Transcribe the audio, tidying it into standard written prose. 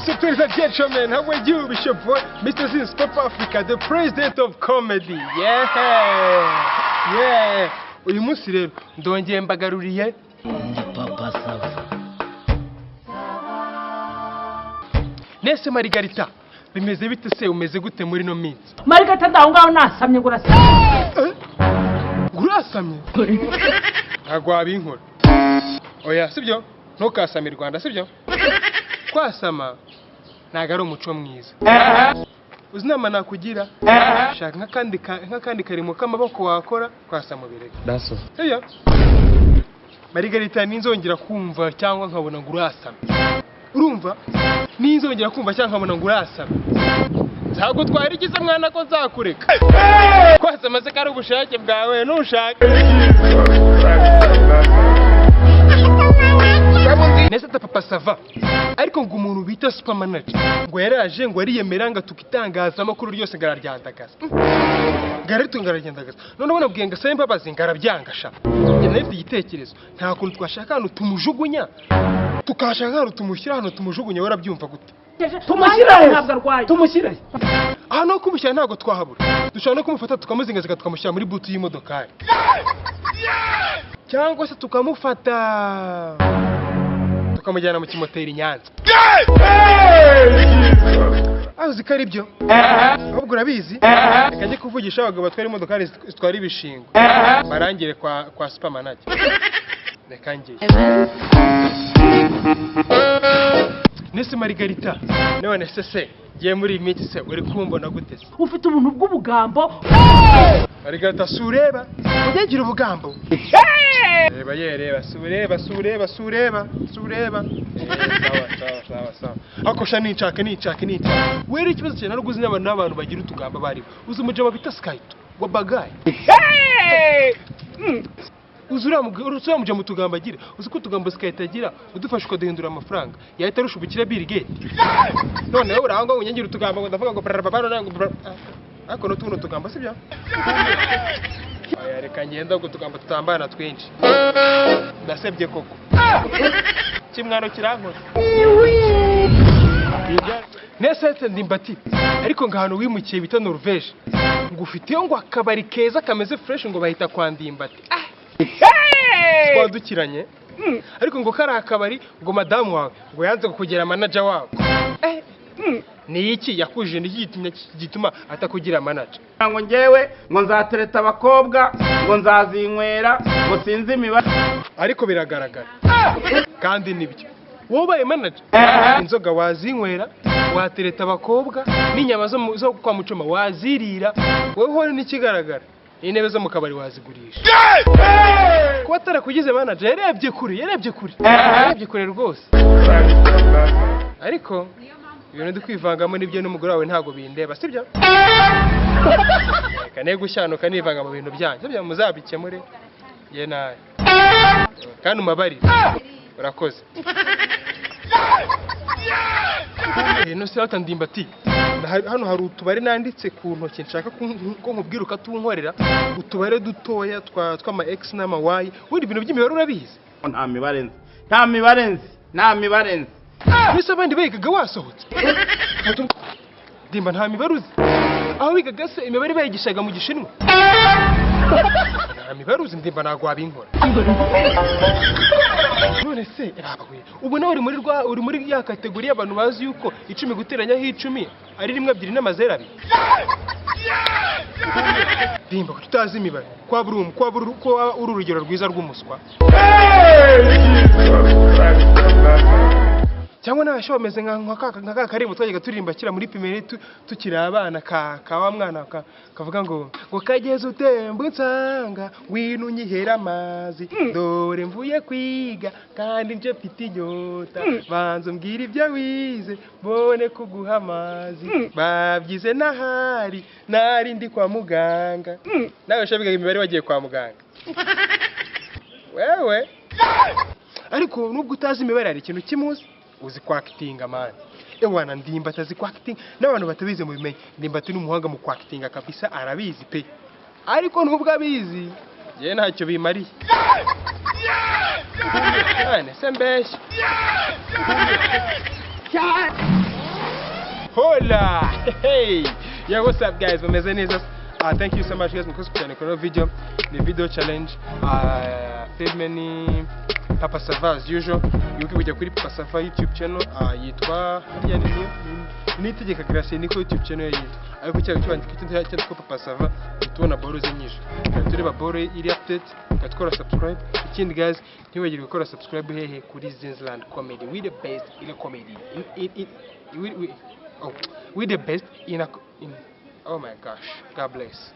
What's up, ladies and gentlemen? How are you? It's your boy, Mr. Zinzi, Pop Africa, the president of comedy. Yeah. Uyu munsi rero ndongeye mbagaruriye Papa Sava. Nese Margarita, bimeze bite se, umeze gute muri no minsi? Margarita ndaho ngaho nasamye gurasamye. Gurasamye? Ntago wabinkora. Oya, sibyo? Ntukasame Rwanda, sibyo? Kwasama ntago ari umuco mwiza. Uzi inama nakugira? Shaka nk'akandi karimo k'amaboko wakora kwasama bireke. Daso. Sibyo? Margarita ninzongera kumva cyangwa nkabona ngo urasame. Urumva? Ninzongera kumva cyangwa nkabona ngo urasame. Ntabwo twarigize mwana ko nzakureka. Kwasama se kari ubushake bwawe nushaka. Nese Papa Sava. Ariko ngo umuntu bita super manager ngo yaraje ngo ariyemeranga tukitangaza amakuru ryose ngararyandagaza. Ngararyandagaza. None ubona bwiye ngasaye imbabazi ngarabyangasha. Njye nafite igitekerezo. Nta kuntu twashaka hano tumujugunya. Tukashaka hano tumushyira hano tumujugunya warabyumva gute? Tumushyire. Aha no kumushyira ntago twahabura. Dushobora no kumufata tukamuzingaza tukamushyira muri butu y'imodoka. Cyangwa se tukamufata tukamujyana mu kimoteri Nyanza. Azi ko ari byo. Ahubwo urabizi reka njye kuvugisha abagabo batwara imodoka zitwara ibishingo barangire kwa super manager. Reka njye Nese Margarita none se giye muri imiti se uri kumbona gute se? Ufite ubuntu bw'ubugambo. Margarita sureba ugegira ubugambo. Reba sureba. Sawa. Akosha nicaka. Wera ikibazo cyane no guzinya n'abantu bagira utugamba bari. Uzi umujama bita Skyto wa bagaye. Uzura muja mutugamba agira. Uzi ko tugamba Skyto agira udufasha ukaduhindura amafaranga. Yahita rushubukira Bill Gates. None wowe urangwa unyengira utugamba ngo ndavuga ngo barababano nango. Ako no tuno tugamba sibyo? Aya reka ngenda ngo tugamba tutambana twinshi. Ndasebye koko. Kimwano kirankora. Nese yandimbati. Ariko ngahano wimukiye bita Norvege. Ngufitiye ngo akabari keza kameze fresh ngo bahita kwa ndimbati. Twadukiranye. Ariko ngo kari akabari ngo madamu wawe ngo yanze kugera manager wawe. Ni iki yakuje gituma atakugira manager? Ngo ngewe ngo nzatereta abakobwa ngo nzazinywera ngo sinzi imibare. Ariko biragaragara. Kandi nibyo. Wobaye manager. Inzoga wazinywera, watereta abakobwa, n'inyama zo kwa mucoma wazirira. Wowe hore n'ikigaragara. Intebe zo mu kabari wazigurisha. Kuba atarakugize manager yarebye kure rwose. Ariko ibintu ndikwivangamo nibyo n'umugore wawe ntago bindeba sibyo? Kane gushyanuka nivanga mu bintu byanjye sibyo muzabikemure ye naye. Kandi umabari urakoze. No se yandimbati. Hano hari utubare nanditse ku ntoki nshaka ko nkubwira ukatunkorera utubare dutoya twama X n'ama Y. Windi ibintu by'imibare urabizi? Nta mibare nzi. Nise abandi bigaga wasohotse. Ndimba nta mibare uzi. Aho bigaga se imibare bayigishaga mu Gishinwa. Nta mibare uzi ndimba ntago wabinkora. None se ubu nawe uri muri ya kategori y'abantu bazi yuko 10 guteranya ho 10 ari 1 2 n'amazero 2. Ndimba tutazi imibare kwa uri urugero rwiza rw'umuswa. Cyangwa nabasho bameze nka karimo twajyaga turirimba kira muri pimere tukiri abana wa mwana kavuga ngo kageze utemba nsanga winu nyihera amazi dore mvuye kwiga kandi nje mfite inyota banzo mbwira ibyo wize bone kuguha amazi babyize nahari nari ndi kwa muganga. Nawe shabiga imibare wagiye kwa muganga wewe. Ariko nubwo utazi imibare hari ikintu kimuzi uzi kwakitinga man. Ewana ndimbati azi kwakitinga n'abantu batabize mu bimenye. Ndimbati n'umuhanga mu kwakitinga kabisa arabizi pe. Ariko nubwo abizi je ntacyo bimariye. Ane sembesha. Hola! Hey! Yeah, what's up guys? Bameze neza. Thank you so much guys mukoze cyane kuri video. Ni video challenge. Filme ni Papa Sava as usual. Yuko kujya kuri Papa Sava YouTube channel yitwa nitegeka Grace niko YouTube channel yitwa. Ariko cyangwa cyandika cyandika Papa Sava tubona boro ze nyinshi. Tureba boro iri update, tukora subscribe. Ikindi guys, ntiwagire gukora subscribe hehe kuri Zinziland Comedy. We the best in comedy. We the best in oh my gosh. God bless.